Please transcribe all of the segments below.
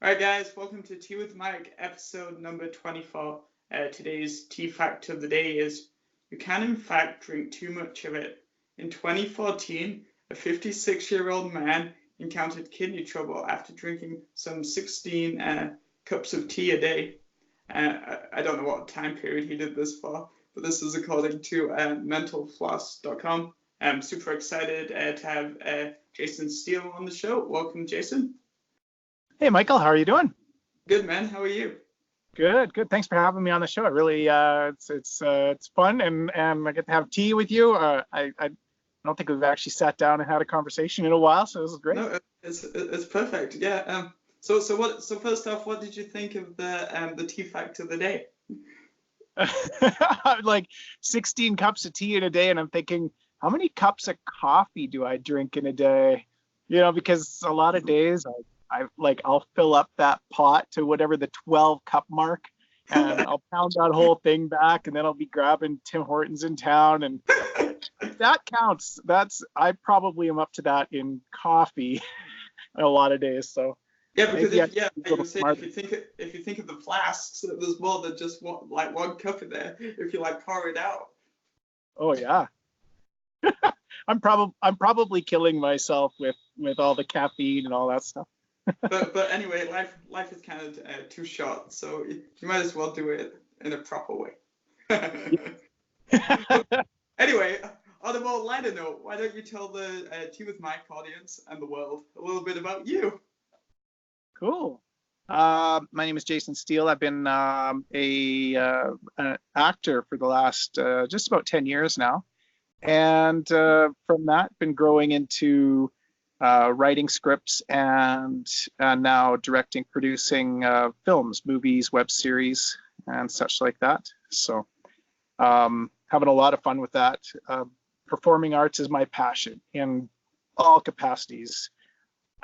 All right, guys, welcome to Tea with Mike, episode number 24. Today's tea fact of the day is you can, in fact, drink too much of it. In 2014, a 56-year-old man encountered kidney trouble after drinking some 16 cups of tea a day. I don't know what time period he did this for, but this is according to mentalfloss.com. I'm super excited to have Jason Steele on the show. Welcome, Jason. Hey, Michael, how are you doing? Good, man. How are you? Good. Thanks for having me on the show. It really, it's fun, and I get to have tea with you. I don't think we've actually sat down and had a conversation in a while, so this is great. No, it's perfect. Yeah. So first off, what did you think of the tea fact of the day? Like 16 cups of tea in a day, and I'm thinking, how many cups of coffee do I drink in a day? Because a lot of days I'll fill up that pot to whatever the 12 cup mark, and I'll pound that whole thing back, and then I'll be grabbing Tim Hortons in town, and that counts. I probably am up to that in coffee a lot of days. So yeah, because if you think of the flasks, there's more than just one cup in there if you pour it out. Oh yeah. I'm probably killing myself with all the caffeine and all that stuff. but anyway, life is kind of too short, so you might as well do it in a proper way. Anyway, on a more lighter note, why don't you tell the Tea with Mike audience and the world a little bit about you? Cool. My name is Jason Steele. I've been an actor for the last just about 10 years now, and from that, been growing into writing scripts and now directing, producing films, movies, web series, and such like that. So having a lot of fun with that. Performing arts is my passion in all capacities.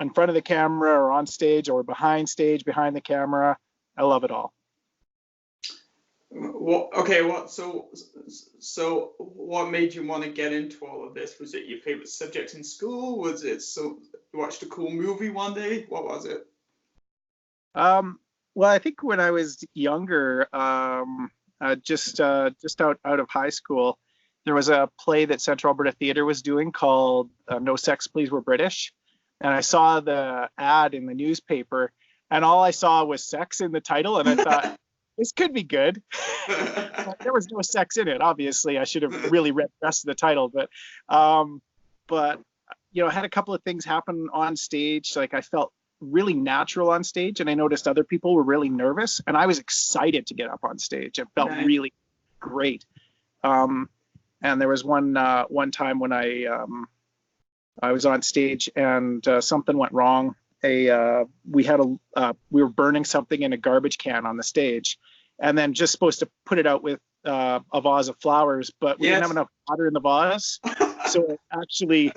In front of the camera or on stage or behind the camera. I love it all. Well, so what made you want to get into all of this? Was it your favorite subject in school? Was it you watched a cool movie one day? What was it? Well, I think when I was younger, just out of high school, there was a play that Central Alberta Theatre was doing called No Sex, Please, We're British. And I saw the ad in the newspaper, and all I saw was sex in the title, and I thought, this could be good. There was no sex in it, obviously. I should have really read the rest of the title, but I had a couple of things happen on stage. Like I felt really natural on stage, and I noticed other people were really nervous, and I was excited to get up on stage. It felt really great. And there was one time when I was on stage and something went wrong. We were burning something in a garbage can on the stage, and then just supposed to put it out with a vase of flowers, but we didn't have enough water in the vase, so it actually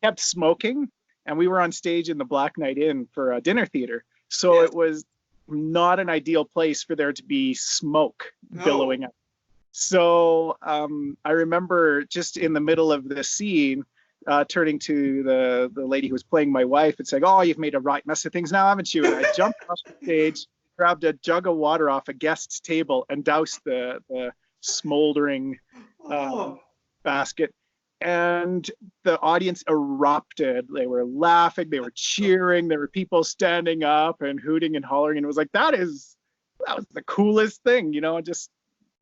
kept smoking. And we were on stage in the Black Knight Inn for a dinner theater, so it was not an ideal place for there to be smoke billowing up. So I remember just in the middle of the scene, turning to the lady who was playing my wife and saying, "Oh, you've made a right mess of things now, haven't you?" And I jumped off the stage, grabbed a jug of water off a guest's table, and doused the smoldering basket. And the audience erupted. They were laughing, they were cheering, there were people standing up and hooting and hollering. And it was like, that was the coolest thing, just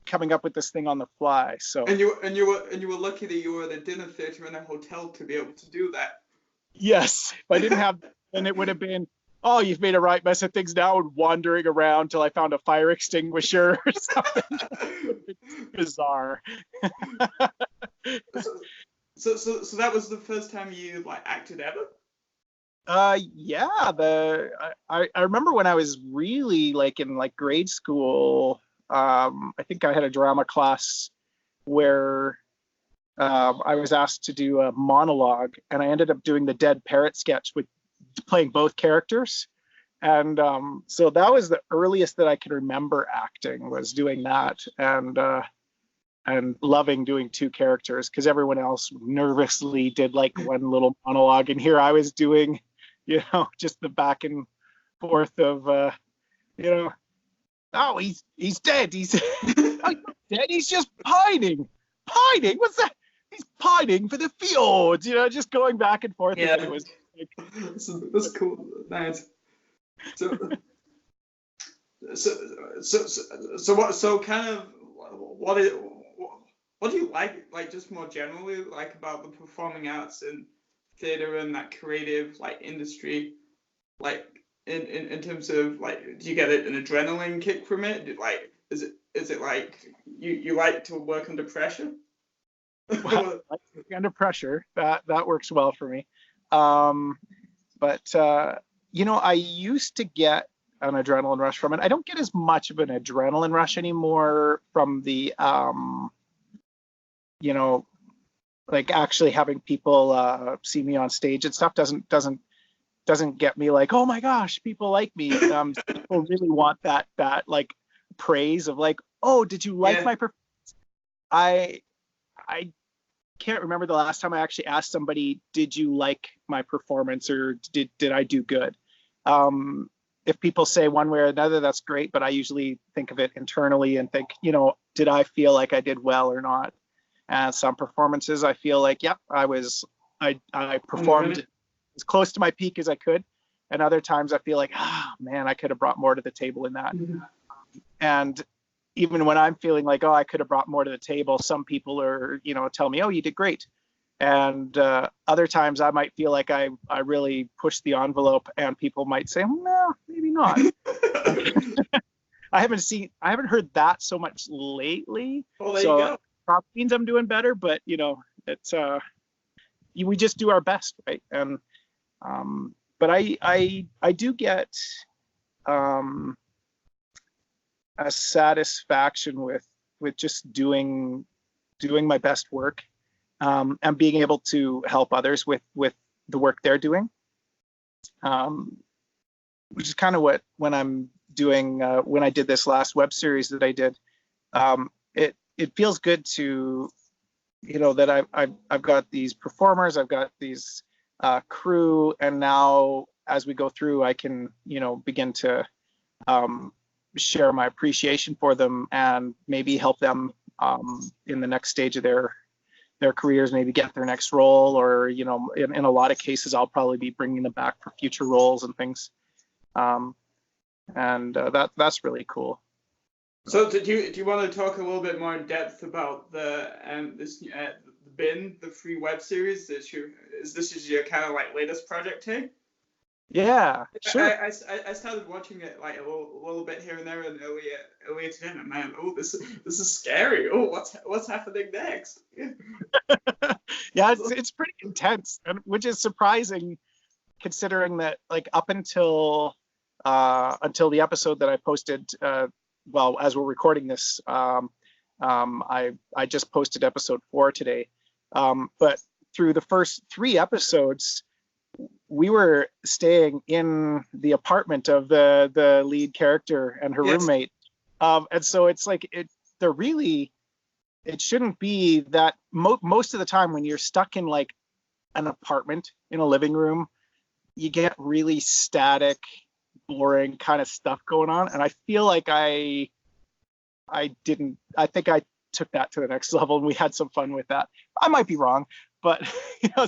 coming up with this thing on the fly. So and you were lucky that you were at a dinner theater in a hotel to be able to do that. Yes, if I didn't have, then it would have been, "Oh, you've made a right mess of things now," and wandering around till I found a fire extinguisher or something. Bizarre. So that was the first time you acted ever? Yeah. I remember when I was really in grade school. I think I had a drama class where I was asked to do a monologue, and I ended up doing the dead parrot sketch with playing both characters. And so that was the earliest that I can remember acting, was doing that, and loving doing two characters, because everyone else nervously did one little monologue, and here I was doing, just the back and forth of, oh, he's dead. He's oh, he's dead. He's just pining. Pining? What's that? He's pining for the fjords. Just going back and forth. Yeah, and it was like, that's cool. Nice. So kind of what do you like just more generally like about the performing arts and theater and that creative like industry, like in terms of like, do you get an adrenaline kick from it? Is it like you like to work under pressure? well, under pressure, that works well for me. But I used to get an adrenaline rush from it. I don't get as much of an adrenaline rush anymore from the like actually having people see me on stage and stuff doesn't get me like, oh my gosh, people like me. People really want that like praise of like, oh, did you like my performance? I can't remember the last time I actually asked somebody, did you like my performance, or did I do good? If people say one way or another, that's great, but I usually think of it internally and think, did I feel like I did well or not? And some performances I feel like, yep, I performed as close to my peak as I could. And other times I feel like, man, I could have brought more to the table in that. Mm-hmm. And even when I'm feeling like, oh, I could have brought more to the table, some people are, tell me, oh, you did great. And other times I might feel like I really pushed the envelope, and people might say, no, maybe not. I haven't heard that so much lately. Well, there you go. Probably means I'm doing better, but it's we just do our best, right? And but I do get a satisfaction with just doing my best work, and being able to help others with the work they're doing, which is kind of when I'm doing when I did this last web series that I did. It feels good to that I've got these performers, I've got these crew, and now as we go through, I can begin to share my appreciation for them and maybe help them in the next stage of their careers, maybe get their next role, or in a lot of cases I'll probably be bringing them back for future roles and things, and that's really cool. So do you want to talk a little bit more in depth about the free web series this is your kind of like latest project, hey? Yeah, sure. I started watching it like a little bit here and there, and earlier today, and man, oh, this is scary. Oh, what's happening next? Yeah, it's pretty intense, and which is surprising, considering that like up until the episode that I posted, well, as we're recording this, I just posted episode 4 today, but through the first 3 episodes, we were staying in the apartment of the lead character and her roommate, and so it's like it shouldn't be that most of the time when you're stuck in like an apartment in a living room, you get really static, boring kind of stuff going on, and I feel like I think I took that to the next level, and we had some fun with that. I might be wrong, but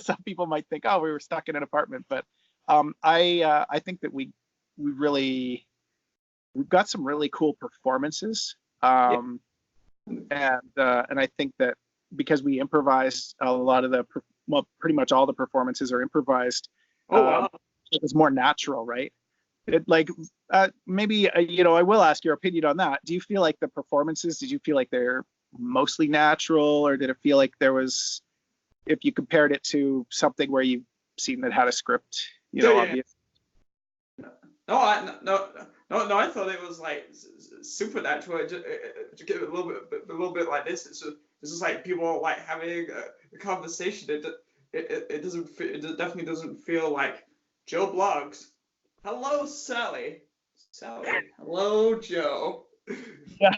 some people might think, oh, we were stuck in an apartment, but I think that we've got some really cool performances, and I think that because we improvised a lot of pretty much all the performances are improvised. Wow. It was more natural, right? It like maybe I will ask your opinion on that. Do you feel like the performances, did you feel like they're mostly natural, or did it feel like there was, if you compared it to something where you've seen that had a script, obvious? No, I thought it was like supernatural. To get a little bit like this, it's just like people like having a conversation. It definitely doesn't feel like Joe Blogs. Hello, Sally. Hello, Joe. Yeah,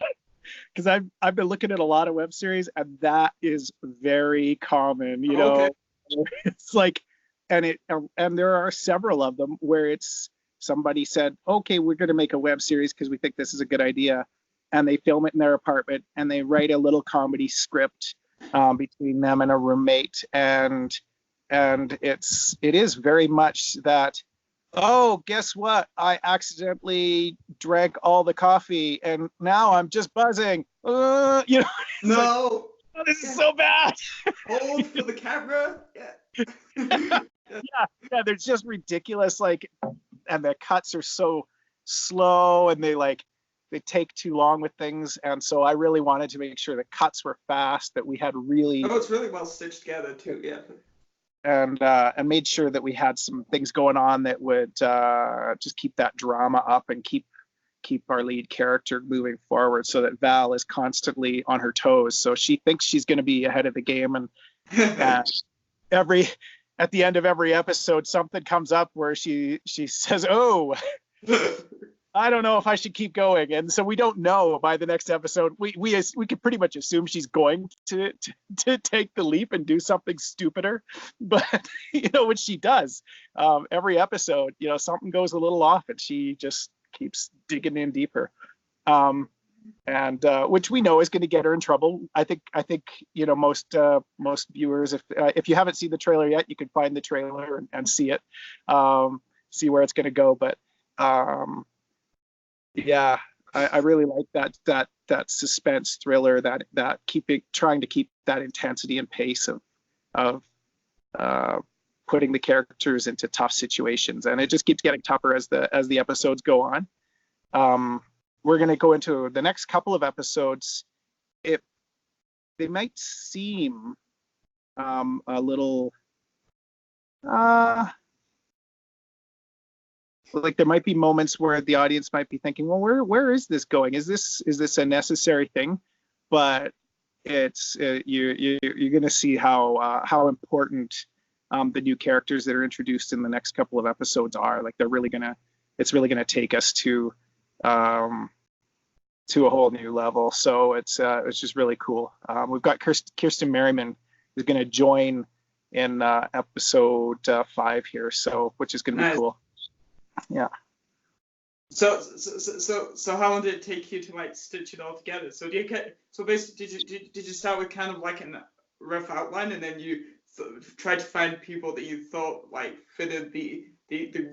because I've been looking at a lot of web series, and that is very common. Okay. It's like, and there are several of them where it's somebody said, okay, we're going to make a web series because we think this is a good idea. And they film it in their apartment and they write a little comedy script between them and a roommate. And it is very much that, oh, guess what? I accidentally drank all the coffee and now I'm just buzzing. No. Like, oh, this is so bad. Hold for the camera. Yeah. yeah, they're just ridiculous. Like, and the cuts are so slow and they take too long with things. And so I really wanted to make sure the cuts were fast, that we had really. Oh, it's really well stitched together too. Yeah. And made sure that we had some things going on that would just keep that drama up and keep our lead character moving forward, so that Val is constantly on her toes. So she thinks she's going to be ahead of the game, and at the end of every episode, something comes up where she says, "Oh, I don't know if I should keep going," and so we don't know by the next episode. We could pretty much assume she's going to take the leap and do something stupider, but when she does, every episode, something goes a little off, and she just keeps digging in deeper, and which we know is going to get her in trouble. I think most viewers, if you haven't seen the trailer yet, you can find the trailer and see it, see where it's going to go, but. Yeah, I really like that suspense thriller, that trying to keep that intensity and pace of putting the characters into tough situations, and it just keeps getting tougher as the episodes go on. We're going to go into the next couple of episodes. They might seem a little. Like there might be moments where the audience might be thinking, well, where is this going? Is this a necessary thing? But it's you're going to see how important the new characters that are introduced in the next couple of episodes are. Like it's really gonna take us to a whole new level. So it's just really cool. We've got Kirsten Merriman who's going to join in episode 5 here, so which is going to be cool. Yeah. So how long did it take you to stitch it all together? So basically did you start with kind of like a rough outline, and then you tried to find people that you thought fitted the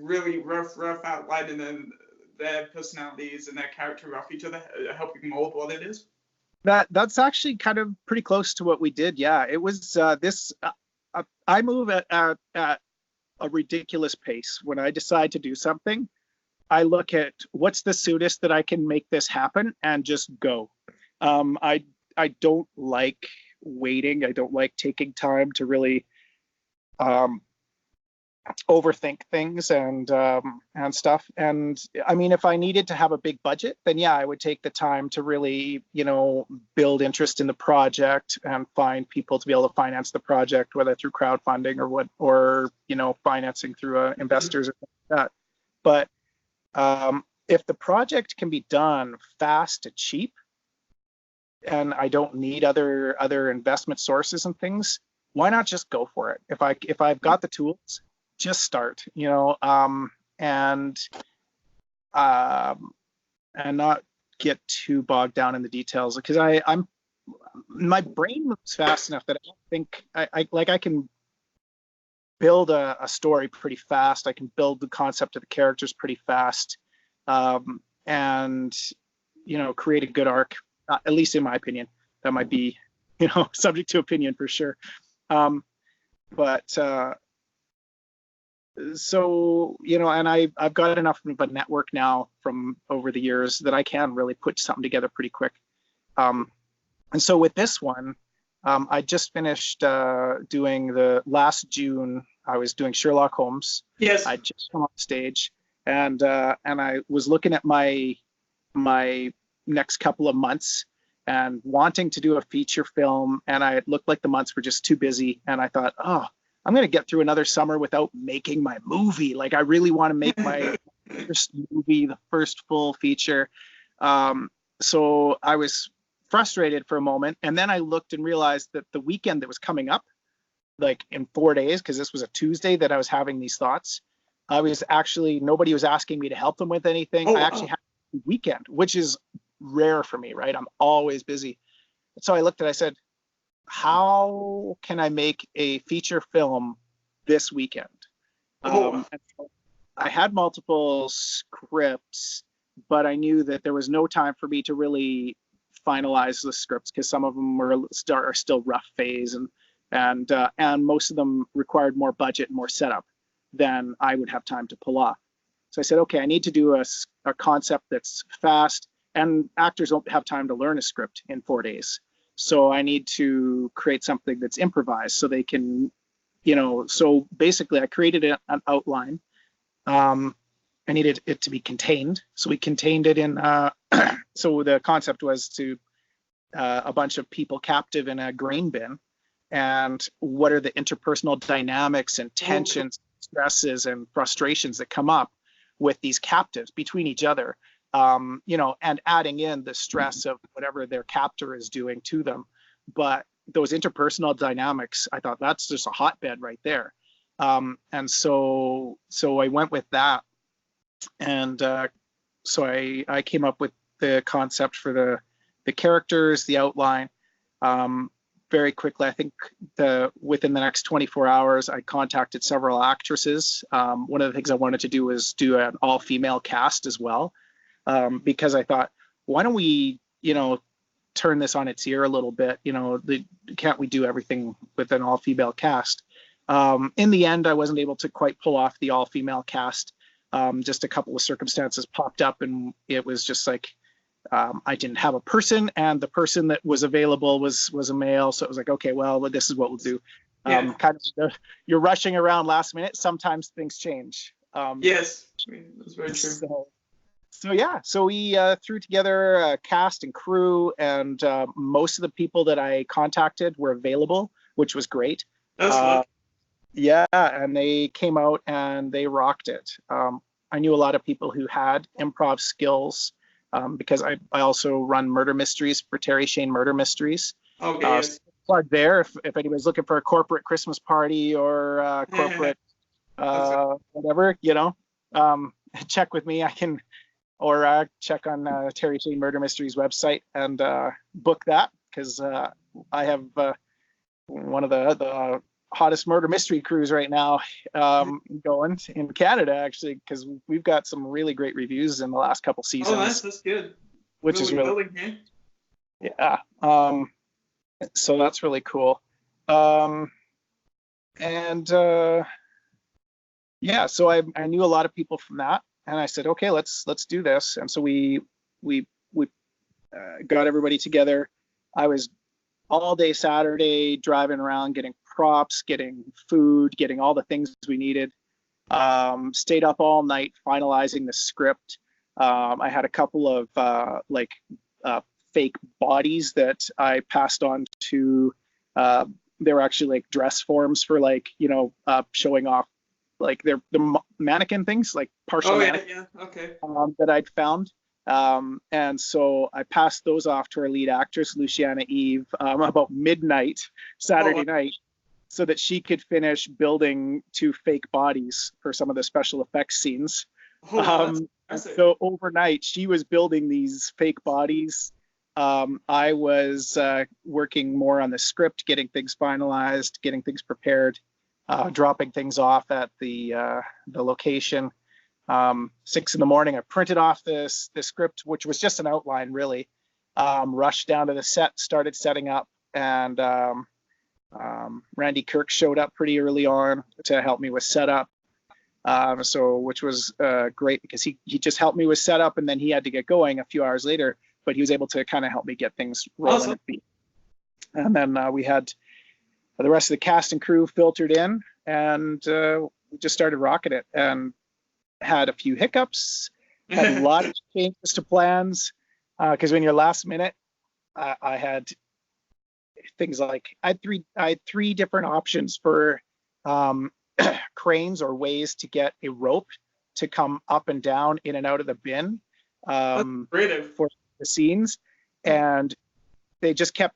really rough outline, and then their personalities and their character off each other, helping mold what it is? That's actually kind of pretty close to what we did. Yeah, it was this. I move at a ridiculous pace. When I decide to do something, I look at what's the soonest that I can make this happen and just go. I don't like waiting. I don't like taking time to really overthink things and stuff. And I mean, if I needed to have a big budget, then yeah, I would take the time to really, build interest in the project and find people to be able to finance the project, whether through crowdfunding or financing through investors or something like that. But if the project can be done fast and cheap, and I don't need other investment sources and things, why not just go for it? If I've got the tools, just start, and not get too bogged down in the details, because my brain moves fast enough that I don't think I can build a story pretty fast. I can build the concept of the characters pretty fast, and create a good arc, at least in my opinion. That might be subject to opinion for sure, but so and I've got enough of a network now from over the years that I can really put something together pretty quick. And so with this one, I just finished doing the last June. I was doing Sherlock Holmes. Yes. I just come off stage, and I was looking at my next couple of months and wanting to do a feature film, and it looked like the months were just too busy. And I thought, oh, I'm going to get through another summer without making my movie. Like, I really want to make my first movie, the first full feature. So I was frustrated for a moment. And then I looked and realized that the weekend that was coming up, like in 4 days, because this was a Tuesday that I was having these thoughts, nobody was asking me to help them with anything. Oh, I actually had a weekend, which is rare for me, right? I'm always busy. So I looked at it, I said, how can I make a feature film this weekend? oh, And so I had multiple scripts, but I knew that there was no time for me to really finalize the scripts because some of them are still rough phase, and most of them required more budget and more setup than I would have time to pull off. So I said, okay, I need to do a concept that's fast, and actors don't have time to learn a script in 4 days. So I need to create something that's improvised so they can, so basically I created an outline. I needed it to be contained. So we contained it in, so the concept was to a bunch of people captive in a grain bin. And what are the interpersonal dynamics and tensions, stresses, and frustrations that come up with these captives between each other, and adding in the stress of whatever their captor is doing to them. But those interpersonal dynamics, I thought that's just a hotbed right there. And so I went with that. And so I came up with the concept for the characters, the outline. Very quickly, I think within the next 24 hours, I contacted several actresses. One of the things I wanted to do was do an all-female cast as well, because I thought, why don't we, turn this on its ear a little bit? Can't we do everything with an all-female cast? In the end, I wasn't able to quite pull off the all-female cast. Just a couple of circumstances popped up, and it was just like, I didn't have a person, and the person that was available was a male. So it was like, okay, well, this is what we'll do. yeah. You're rushing around last minute. Sometimes things change. Yes, that's very true. So we threw together a cast and crew, and most of the people that I contacted were available, which was great. That's lucky. Yeah, and they came out and they rocked it. I knew a lot of people who had improv skills. Because I also run murder mysteries for Terry Shane Murder Mysteries. Okay. Yes. Plug there if anybody's looking for a corporate Christmas party or corporate whatever, check with me. I can, or check on Terry Shane Murder Mysteries website and book that, because I have one of the hottest murder mystery crews right now going in Canada, actually, because we've got some really great reviews in the last couple seasons. Oh, that's good. Which is really yeah. So that's really cool. So I knew a lot of people from that, and I said, okay, let's do this. And so we got everybody together. I was all day Saturday driving around, getting props, getting food, getting all the things we needed. Stayed up all night finalizing the script. I had a couple of fake bodies that I passed on to. They were actually like dress forms for showing off the mannequin things, like partial mannequin, okay. that I'd found. And so I passed those off to our lead actress, Luciana Eve, about midnight Saturday night, so that she could finish building 2 fake bodies for some of the special effects scenes. So overnight, she was building these fake bodies. I was working more on the script, getting things finalized, getting things prepared, dropping things off at the location. 6 a.m, I printed off the script, which was just an outline, really. Rushed down to the set, started setting up, and Randy Kirk showed up pretty early on to help me with setup. Which was great, because he just helped me with setup, and then he had to get going a few hours later, but he was able to kind of help me get things rolling. Awesome. And then we had the rest of the cast and crew filtered in, and we just started rocking it, and had a few hiccups, had a lot of changes to plans, because when you're last minute, I had things like I had three different options for cranes or ways to get a rope to come up and down in and out of the bin for the scenes, and they just kept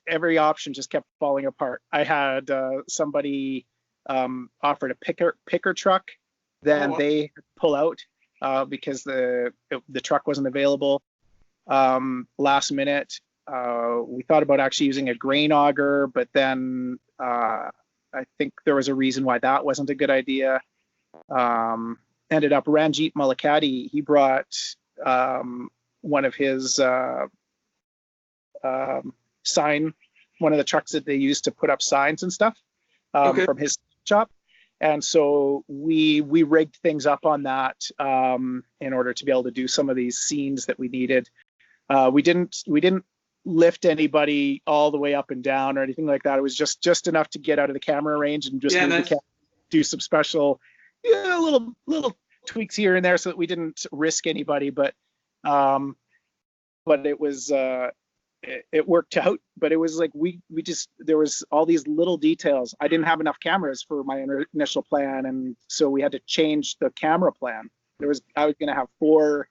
every option just kept falling apart. I had somebody offered a picker truck Then Oh, they pull out because the truck wasn't available. Last minute, we thought about actually using a grain auger, but then I think there was a reason why that wasn't a good idea. Ended up Ranjit Malakati, he brought one of his sign, one of the trucks that they use to put up signs and stuff okay. from his shop. And so we rigged things up on that in order to be able to do some of these scenes that we needed. We didn't lift anybody all the way up and down or anything like that. It was just enough to get out of the camera range and just move the camera, do some special little tweaks here and there so that we didn't risk anybody. But it was it worked out. But it was like we just, there was all these little details. I didn't have enough cameras for my initial plan, and so we had to change the camera plan. I was going to have four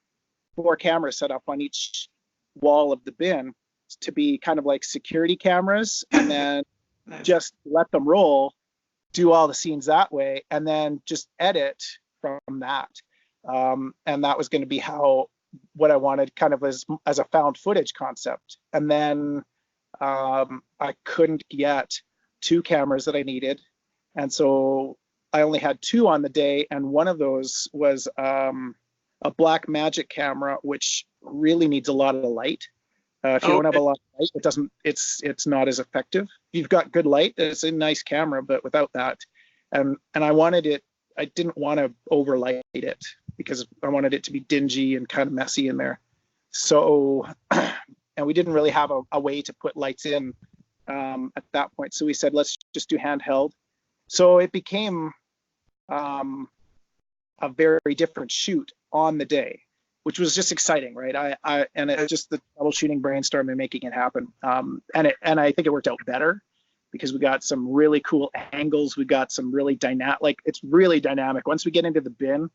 cameras set up on each wall of the bin to be kind of like security cameras, and then Nice. just let them roll, do all the scenes that way, and then just edit from that. And that was going to be what I wanted, kind of as a found footage concept. And then I couldn't get 2 cameras that I needed, and so I only had 2 on the day, and one of those was a black magic camera, which really needs a lot of light. If you don't have a lot of light, it's not as effective. If you've got good light, it's a nice camera, but without that, and I wanted it, I didn't want to overlight it because I wanted it to be dingy and kind of messy in there. So, and we didn't really have a way to put lights in at that point. So we said, let's just do handheld. So it became a very different shoot on the day, which was just exciting, right? And it's just the troubleshooting, brainstorming, making it happen. And I think it worked out better because we got some really cool angles. We got some really dynamic, like it's really dynamic. Once we get into the bin,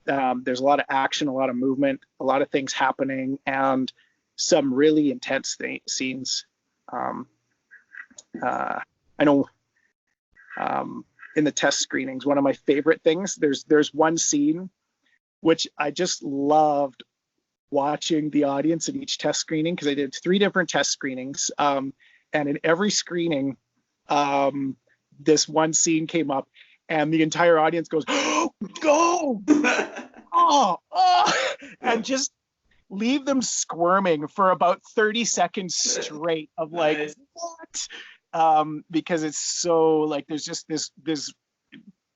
there's a lot of action, a lot of movement, a lot of things happening, and some really intense scenes. I know in the test screenings, one of my favorite things, there's one scene which I just loved watching the audience in each test screening, because I did 3 different test screenings. And in every screening, this one scene came up and the entire audience goes, oh, go, oh, and just leave them squirming for about 30 seconds straight of like, nice. What? Because it's so like, there's just this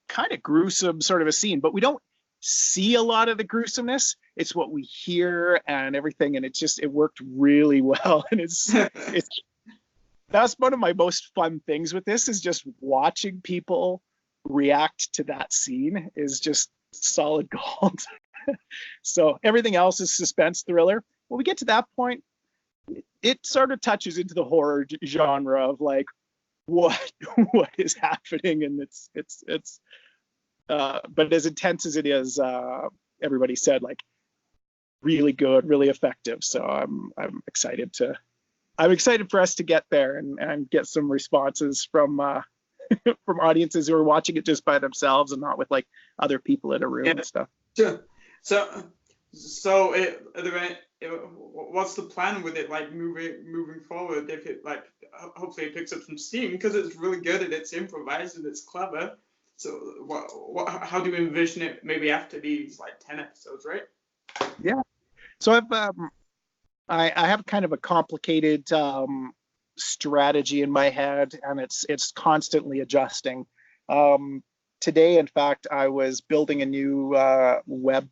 kind of gruesome sort of a scene, but we don't see a lot of the gruesomeness. It's what we hear and everything, and it worked really well. And it's that's one of my most fun things with this, is just watching people react to that scene is just solid gold. So everything else is suspense thriller. When we get to that point, it sort of touches into the horror genre of like what is happening, and it's but as intense as it is, everybody said, like, really good, really effective. So I'm excited for us to get there and get some responses from from audiences who are watching it just by themselves and not with like other people in a room and stuff. Sure. So what's the plan with it, like moving forward? If it, like, hopefully it picks up some steam, because it's really good and it's improvised and it's clever. So how do you envision it maybe after these like 10 episodes, right? Yeah. So I have kind of a complicated strategy in my head, and it's constantly adjusting. Today, in fact, I was building a new web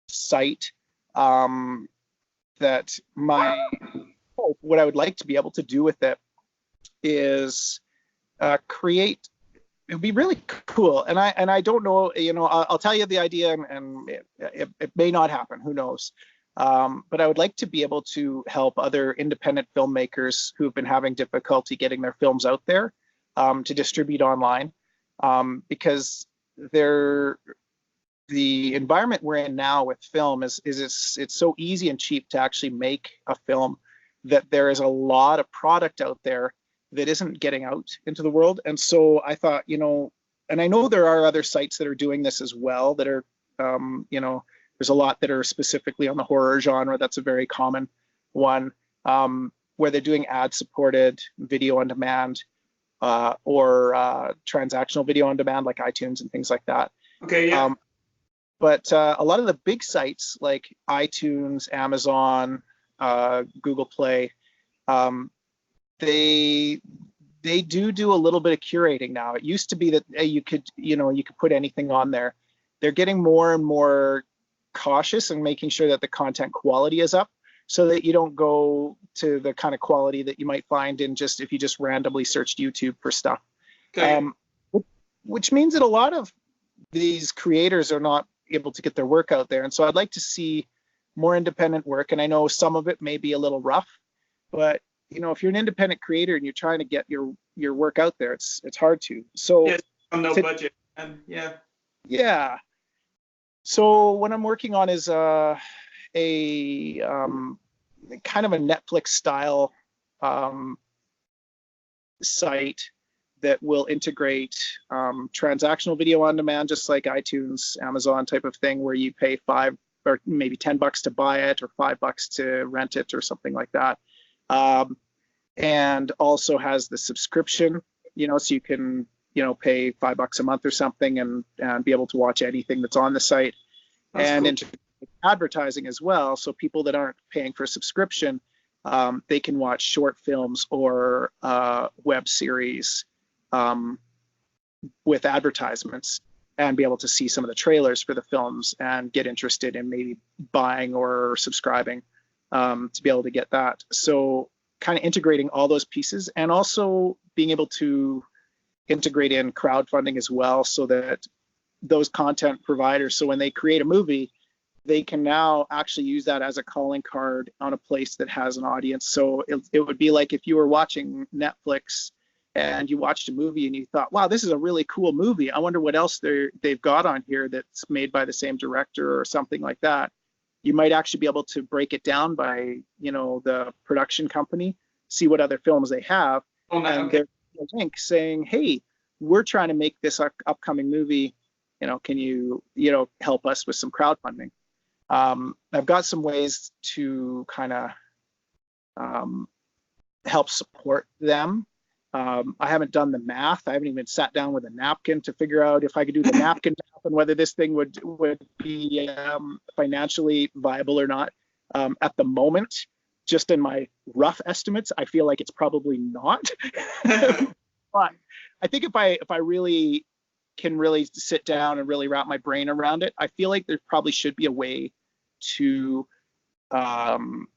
site that what I would like to be able to do with it is create. It would be really cool, and I don't know, I'll tell you the idea, and it may not happen, who knows, but I would like to be able to help other independent filmmakers who have been having difficulty getting their films out there to distribute online, because the environment we're in now with film is it's so easy and cheap to actually make a film, that there is a lot of product out there that isn't getting out into the world. And so I thought, and I know there are other sites that are doing this as well that are, there's a lot that are specifically on the horror genre. That's a very common one, where they're doing ad-supported video on demand, or transactional video on demand, like iTunes and things like that. Okay, yeah. But a lot of the big sites like iTunes, Amazon, Google Play, they do a little bit of curating now. It used to be that you could put anything on there. They're getting more and more cautious and making sure that the content quality is up, so that you don't go to the kind of quality that you might find in if you just randomly searched YouTube for stuff. Okay. Which means that a lot of these creators are not able to get their work out there. And so I'd like to see more independent work. And I know some of it may be a little rough, but if you're an independent creator and you're trying to get your work out there, it's hard to. So yeah, on no budget. And yeah. So what I'm working on is a kind of a Netflix style site that will integrate transactional video on demand, just like iTunes, Amazon type of thing, where you pay $5 or maybe $10 to buy it, or $5 to rent it, or something like that. And also has the subscription, so you can, pay $5 a month or something and be able to watch anything that's on the site. that's And cool. advertising as well. So people that aren't paying for a subscription, they can watch short films or web series with advertisements, and be able to see some of the trailers for the films and get interested in maybe buying or subscribing, to be able to get that. So kind of integrating all those pieces, and also being able to integrate in crowdfunding as well, so that those content providers, so when they create a movie, they can now actually use that as a calling card on a place that has an audience. So it would be like if you were watching Netflix and you watched a movie and you thought, wow, this is a really cool movie. I wonder what else they've got on here that's made by the same director or something like that. You might actually be able to break it down by, the production company, see what other films they have, and there's a link saying, hey, we're trying to make this upcoming movie. Can you, help us with some crowdfunding? I've got some ways to kind of help support them. I haven't done the math. I haven't even sat down with a napkin to figure out if I could do the napkin math and whether this thing would be financially viable or not. At the moment, just in my rough estimates, I feel like it's probably not. But I think if I really can really sit down and really wrap my brain around it, I feel like there probably should be a way to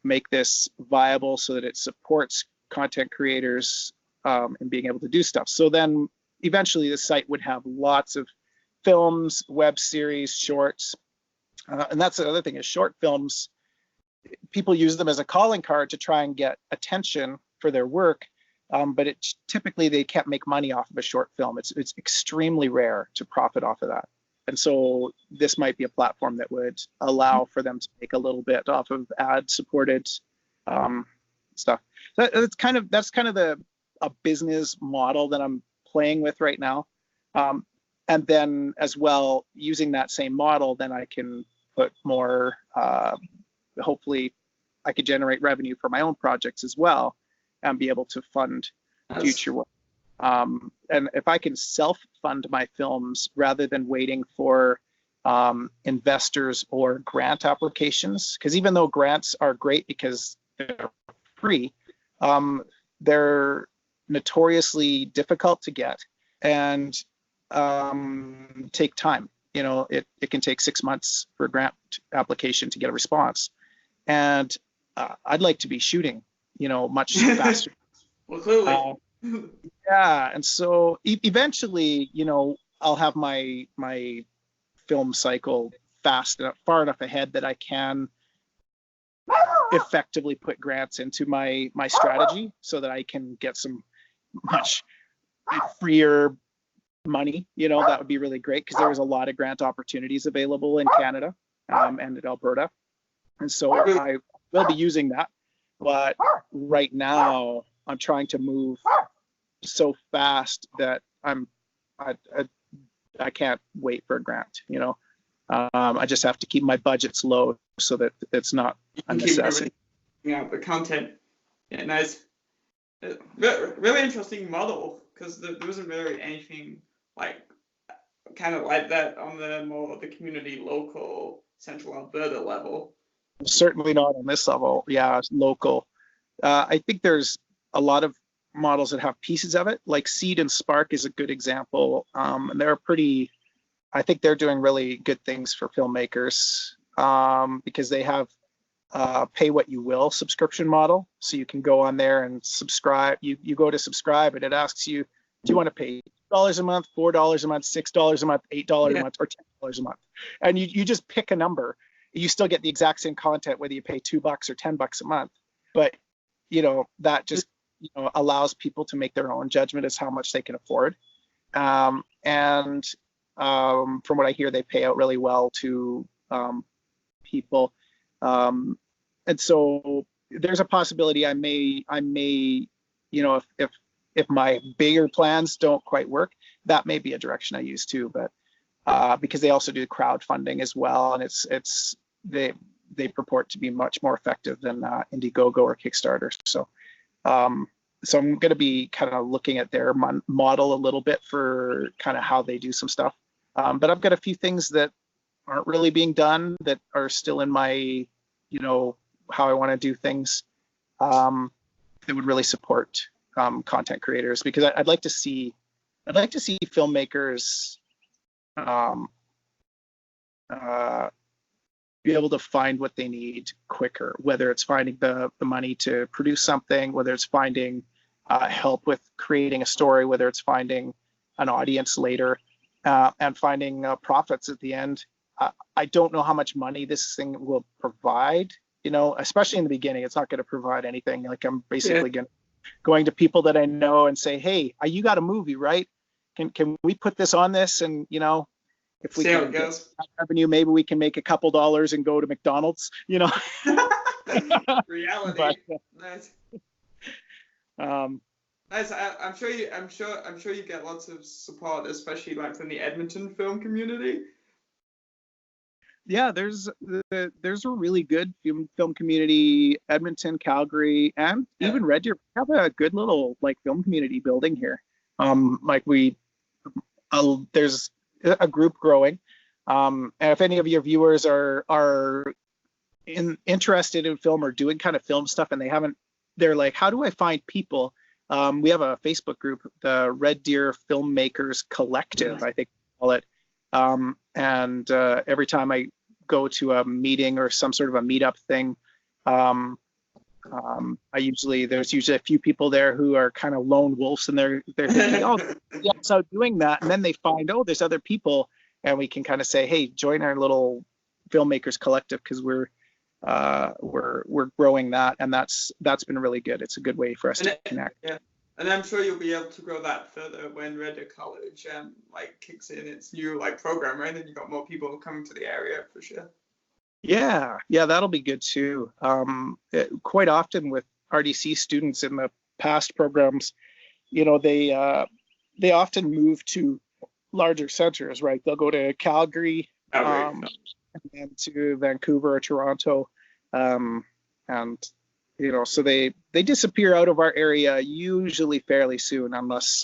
make this viable so that it supports content creators and being able to do stuff. So then eventually the site would have lots of films, web series, shorts. And that's the other thing, is short films, people use them as a calling card to try and get attention for their work. But typically they can't make money off of a short film. It's extremely rare to profit off of that. And so this might be a platform that would allow for them to make a little bit off of ad-supported stuff. That's kind of a business model that I'm playing with right now. And then as well, using that same model, then I can put more, hopefully I could generate revenue for my own projects as well, and be able to fund future work. And if I can self-fund my films rather than waiting for investors or grant applications, because even though grants are great because they're free, they're notoriously difficult to get and take time. It can take 6 months for a grant application to get a response. And I'd like to be shooting, much faster. Well, clearly. Yeah, and so eventually, I'll have my film cycle far enough ahead that I can effectively put grants into my strategy, so that I can get some much freer money. That would be really great, because there is a lot of grant opportunities available in Canada and in Alberta, and so I will be using that. But right now I'm trying to move so fast that I I can't wait for a grant. I just have to keep my budgets low so that it's not a necessity. Yeah, the content. Yeah, nice. Really interesting model, because there wasn't really anything like kind of like that on the more the community local central Alberta level. Certainly not on this level. Yeah, local. I think there's a lot of models that have pieces of it, like Seed and Spark is a good example. And I think they're doing really good things for filmmakers, because they have pay what you will subscription model. So you can go on there and subscribe. You go to subscribe and it asks you, do you want to pay $2 a month, $4 a month, $6 a month, $8 a month, or $10 a month? And you just pick a number. You still get the exact same content whether you pay $2 or $10 a month. But that just allows people to make their own judgment as how much they can afford. And from what I hear, they pay out really well to people. And so there's a possibility I may, if my bigger plans don't quite work, that may be a direction I use too. But because they also do crowdfunding as well, and they purport to be much more effective than Indiegogo or Kickstarter. So I'm going to be kind of looking at their model a little bit for kind of how they do some stuff. But I've got a few things that aren't really being done that are still in my, how I want to do things, that would really support content creators, because I'd like to see filmmakers be able to find what they need quicker, whether it's finding the money to produce something, whether it's finding help with creating a story, whether it's finding an audience later, and finding profits at the end. I don't know how much money this thing will provide, especially in the beginning. It's not going to provide anything. Like, I'm basically going to people that I know and say, hey, you got a movie, right? Can we put this on this? And, if we can get revenue, maybe we can make a couple dollars and go to McDonald's, Reality. But, nice. Nice. I'm sure you get lots of support, especially like from the Edmonton film community. Yeah, there's a really good film community, Edmonton, Calgary, and even Red Deer. We have a good little film community building here. There's a group growing, and if any of your viewers are interested in film or doing kind of film stuff, and they're like, how do I find people? We have a Facebook group, the Red Deer Filmmakers Collective, I think we call it. And every time I go to a meeting or some sort of a meetup thing, there's usually a few people there who are kind of lone wolves, and they're thinking, oh, yeah, so doing that, and then they find, oh, there's other people, and we can kind of say, hey, join our little filmmakers collective, because we're growing that, and that's been really good. It's a good way for us to connect. Yeah. And I'm sure you'll be able to grow that further when Red Deer College kicks in its new program, right? And you've got more people coming to the area for sure. Yeah, that'll be good too. Quite often with RDC students in the past programs, they often move to larger centers, right? They'll go to Calgary, and then to Vancouver or Toronto, and so they disappear out of our area usually fairly soon, unless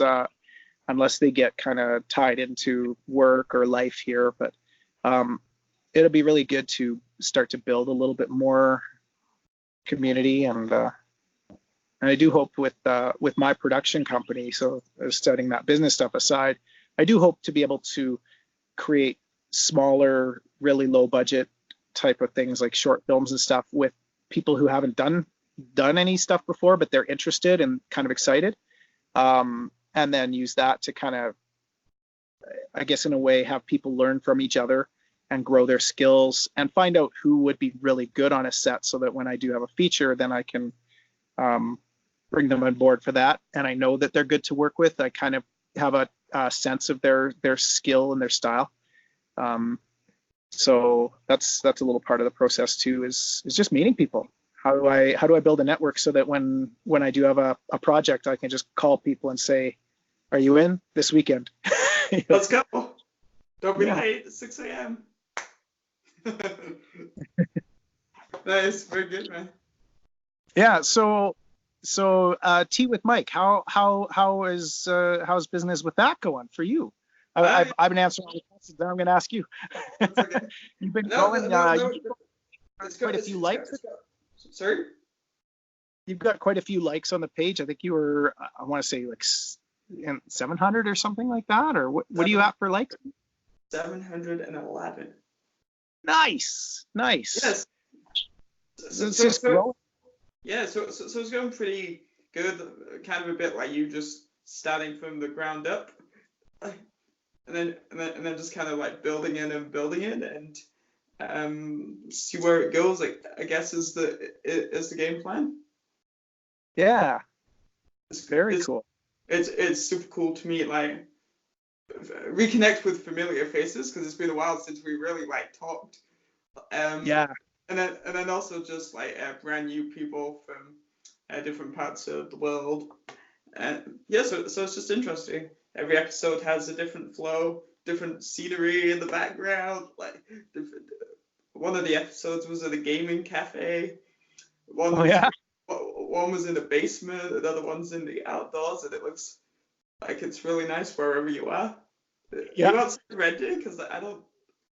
they get kind of tied into work or life here. But it'll be really good to start to build a little bit more community, and I do hope with my production company, so setting that business stuff aside, I do hope to be able to create smaller, really low budget type of things like short films and stuff with people who haven't done any stuff before, but they're interested and kind of excited, and then use that to kind of, I guess in a way, have people learn from each other and grow their skills and find out who would be really good on a set, so that when I do have a feature, then I can bring them on board for that. And I know that they're good to work with. I kind of have a sense of their skill and their style. So that's a little part of the process too, is just meeting people. How do I build a network so that when I do have a project, I can just call people and say, are you in this weekend? Let's go. Don't be Yeah. late. It's 6 a.m. Nice, very good, man. Yeah. So tea with Mike. How's business with that going for you? I've been answering all the questions. Now I'm going to ask you. It's okay. You've been No, going. no, You've got quite a few likes. Sorry? You've got quite a few likes on the page. I think you were, I want to say like 700 or something like that. Or what do you have for likes? 711. Nice. Yes. Yeah, so it's going pretty good. Kind of a bit like you, just starting from the ground up, and then just kind of like building it and see where it goes. Like, I guess is the game plan. Yeah. It's very cool. It's super cool to meet, like, reconnect with familiar faces, because it's been a while since we really like talked. Yeah. And then also just like brand new people from different parts of the world. And yeah, so it's just interesting. Every episode has a different flow, different scenery in the background. Like, one of the episodes was at a gaming cafe. One was in the basement. Another one's in the outdoors, and it looks like it's really nice wherever you are. Yeah. You outside Red Deer? Because I don't.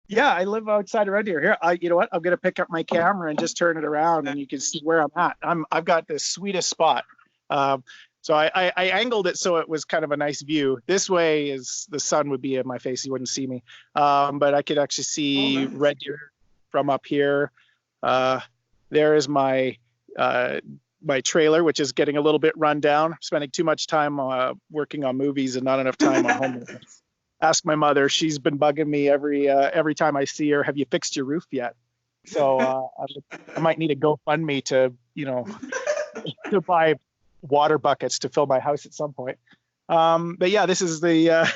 Yeah, I live outside of Red Deer. Here, you know what? I'm gonna pick up my camera and just turn it around, and you can see where I'm at. I've got the sweetest spot. So I angled it so it was kind of a nice view. This way is the sun would be in my face; you wouldn't see me. But I could actually see Red Deer from up here. There is my my trailer, which is getting a little bit run down. I'm spending too much time working on movies and not enough time on home. Ask my mother. She's been bugging me every time I see her. Have you fixed your roof yet? So I might need a GoFundMe to to buy water buckets to fill my house at some point. But yeah, this is the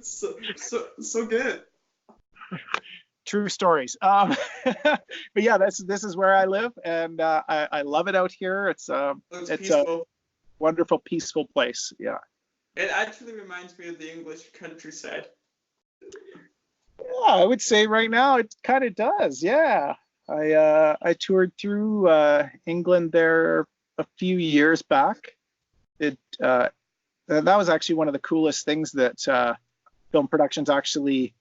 so good. True stories. But yeah, this is where I live, and I love it out here. It's a wonderful, peaceful place. Yeah. It actually reminds me of the English countryside. Yeah, I would say right now it kind of does. Yeah, I toured through England there a few years back. That was actually one of the coolest things that film productions actually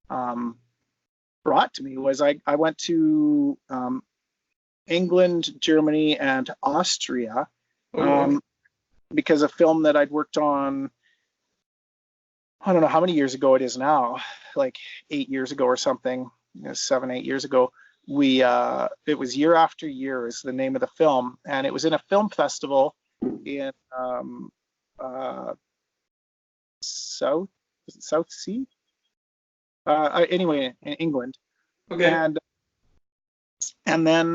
brought to me. Was I went to England, Germany, and Austria. Because a film that I'd worked on, I don't know how many years ago it is now, like 8 years ago or something, 7, 8 years ago. It was Year After Year is the name of the film, and it was in a film festival in South Sea. Anyway, in England. Okay. And then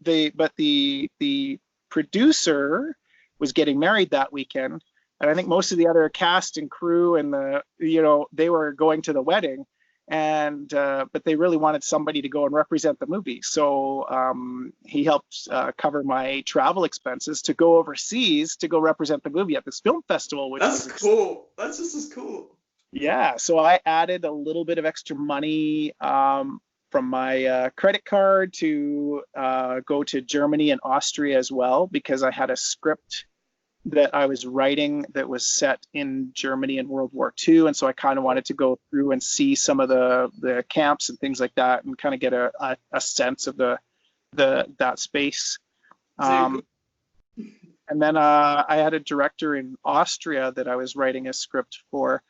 the producer was getting married that weekend, and I think most of the other cast and crew and they were going to the wedding, and but they really wanted somebody to go and represent the movie. So he helped cover my travel expenses to go overseas to go represent the movie at this film festival. That's cool. That's just as cool. Yeah, so I added a little bit of extra money from my credit card to go to Germany and Austria as well, because I had a script that I was writing that was set in Germany in World War II, and so I kind of wanted to go through and see some of the camps and things like that, and kind of get a sense of that space. And then I had a director in Austria that I was writing a script for.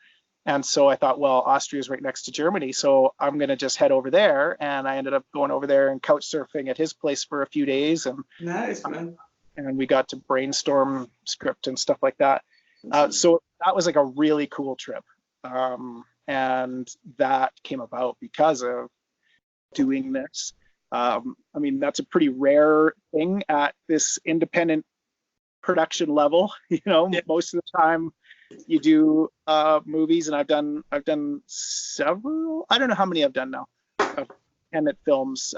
And so I thought, well, Austria is right next to Germany, so I'm going to just head over there. And I ended up going over there and couch surfing at his place for a few days. And nice, man. And we got to brainstorm script and stuff like that. So that was like a really cool trip. And that came about because of doing this. I mean, that's a pretty rare thing at this independent production level. Most of the time, you do movies, and I've done several. I don't know how many I've done now. Independent films,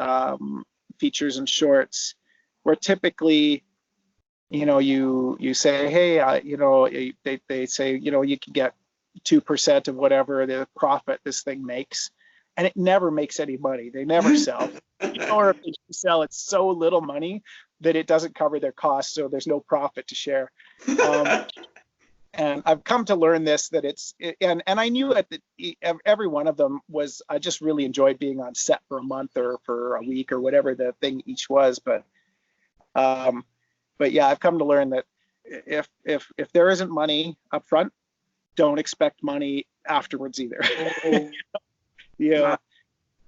features, and shorts, where typically, you say, hey, they say, you can get 2% of whatever the profit this thing makes, and it never makes any money. They never sell. Or if they sell, it's so little money that it doesn't cover their costs, so there's no profit to share. And I've come to learn this, that and I knew that every one of them was, I just really enjoyed being on set for a month or for a week or whatever the thing each was. But yeah, I've come to learn that if there isn't money up front, don't expect money afterwards either. Yeah,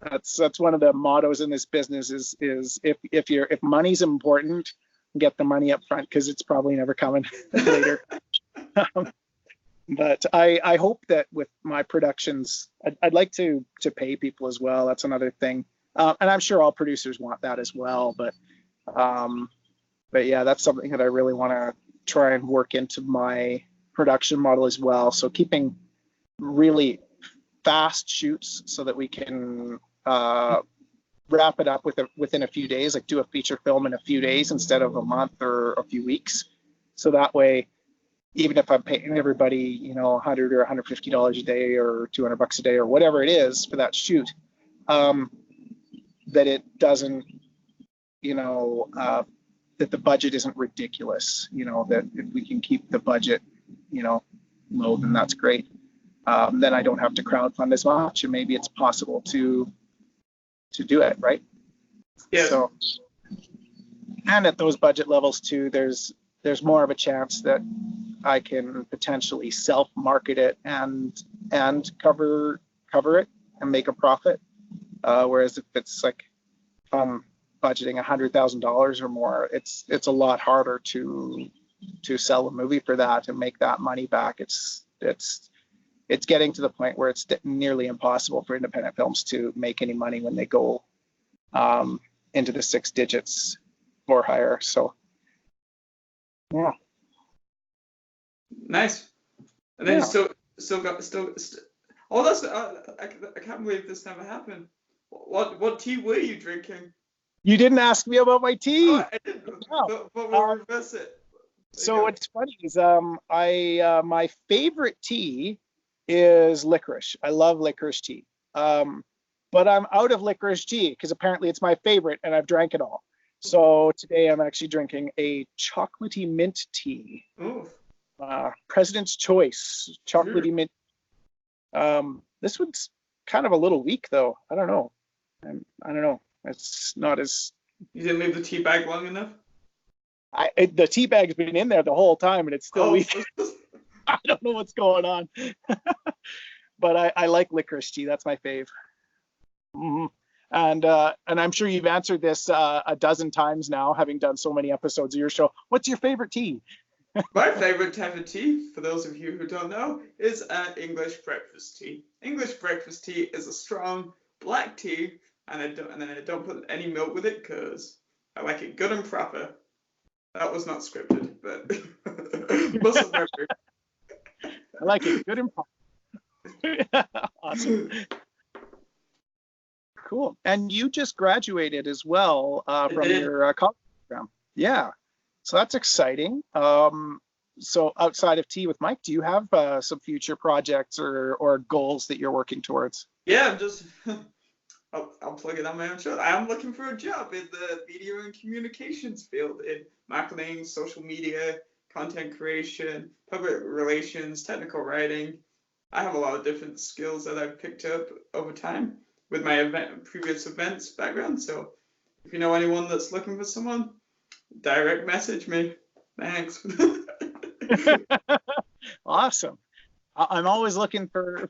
that's one of the mottos in this business is if money's important, get the money up front, because it's probably never coming later. But I hope that with my productions, I'd like to pay people as well. That's another thing, and I'm sure all producers want that as well. But yeah, that's something that I really want to try and work into my production model as well. So keeping really fast shoots so that we can wrap it up within a few days, like do a feature film in a few days instead of a month or a few weeks. So that way, even if I'm paying everybody, $100 or $150 a day or $200 a day or whatever it is for that shoot, that it doesn't, that the budget isn't ridiculous, that if we can keep the budget, low, then that's great. Then I don't have to crowdfund as much, and maybe it's possible to do it, right? Yeah. So, and at those budget levels too, there's more of a chance that I can potentially self-market it and cover it and make a profit. Whereas if it's like budgeting $100,000 or more, it's a lot harder to sell a movie for that and make that money back. It's getting to the point where it's nearly impossible for independent films to make any money when they go into the 6 digits or higher. So yeah. Nice. And then Yeah. still. Oh, that's I can't believe this never happened. What tea were you drinking? You didn't ask me about my tea. Oh, I didn't. No. But we'll reverse it. So what's funny is my favorite tea is licorice. I love licorice tea. But I'm out of licorice tea because apparently it's my favorite and I've drank it all. So today I'm actually drinking a chocolatey mint tea. Ooh. President's Choice chocolatey mint. This one's kind of a little weak though. I don't know. It's not as. You didn't leave the tea bag long enough? The tea bag's been in there the whole time and it's still weak. I don't know what's going on. But I like licorice tea. That's my fave. Mm-hmm. And I'm sure you've answered this a dozen times now, having done so many episodes of your show. What's your favorite tea? My favorite type of tea, for those of you who don't know, is English breakfast tea. English breakfast tea is a strong black tea, and I don't put any milk with it because I like it good and proper. That was not scripted, but muscle memory. I like it good and proper. Awesome. Cool. And you just graduated as well from your college program. Yeah. So that's exciting. So outside of Tea with Mike, do you have some future projects or goals that you're working towards? Yeah, I'm just, I'll plug it on my own show. I am looking for a job in the media and communications field in marketing, social media, content creation, public relations, technical writing. I have a lot of different skills that I've picked up over time with my previous events background. So if you know anyone that's looking for someone, direct message me. Thanks. Awesome. I'm always looking for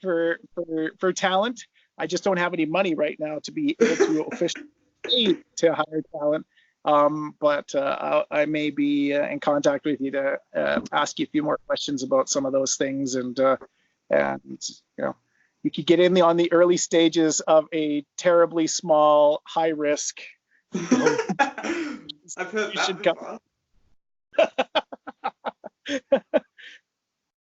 talent. I just don't have any money right now to be able to officially pay to hire talent. But I may be in contact with you to ask you a few more questions about some of those things, and you could get in on the early stages of a terribly small, high risk. I've heard that before.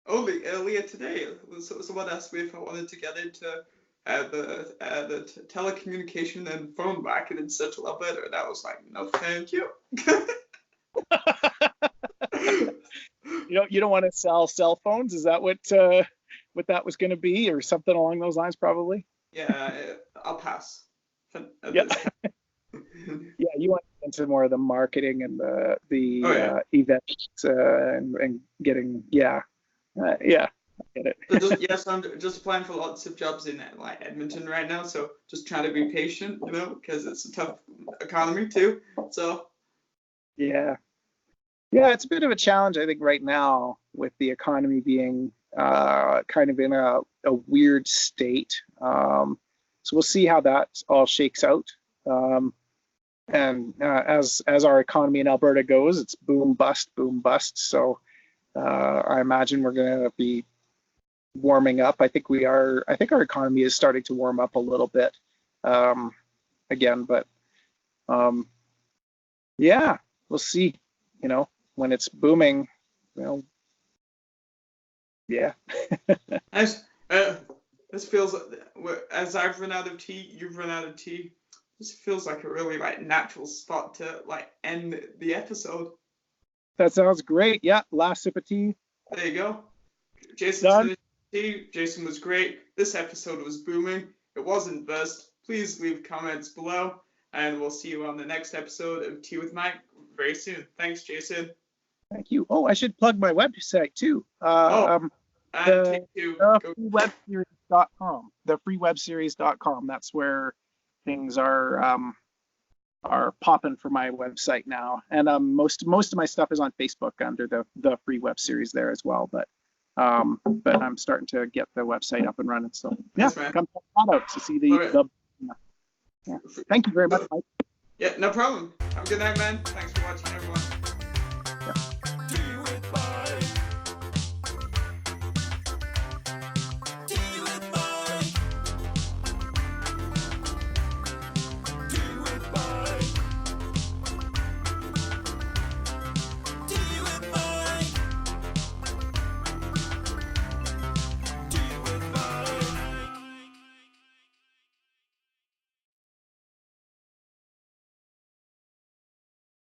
Only earlier today, someone asked me if I wanted to get into the telecommunication and phone market in Central Alberta, and I was like, no, thank you. You don't want to sell cell phones? Is that what what that was going to be, or something along those lines, probably. Yeah, I'll pass. Yeah. Yeah, you want into more of the marketing and the events and getting yeah. I get it. Yes, I'm just applying for lots of jobs in like Edmonton right now, so just trying to be patient, because it's a tough economy too. So yeah, it's a bit of a challenge, I think, right now with the economy being kind of in a weird state. So we'll see how that all shakes out. And as our economy in Alberta goes, it's boom bust, boom bust. So I imagine we're going to be warming up. I think our economy is starting to warm up a little bit again, but yeah, we'll see. When it's booming, yeah. Nice. This feels as I've run out of tea, you've run out of tea. This feels like a really natural spot to end the episode. That sounds great. Yeah, last sip of tea. There you go. Jason's finished tea. Jason was great. This episode was booming. It wasn't burst. Please leave comments below, and we'll see you on the next episode of Tea with Mike very soon. Thanks, Jason. Thank you. Oh, I should plug my website too. The freewebseries.com. The freewebseries.com. That's where things are popping for my website now, and most of my stuff is on Facebook under the free web series there as well. But I'm starting to get the website up and running. So yeah, come check that out to see the yeah. Thank you very much, Mike. Yeah, no problem. Have a good night, man. Thanks for watching, everyone.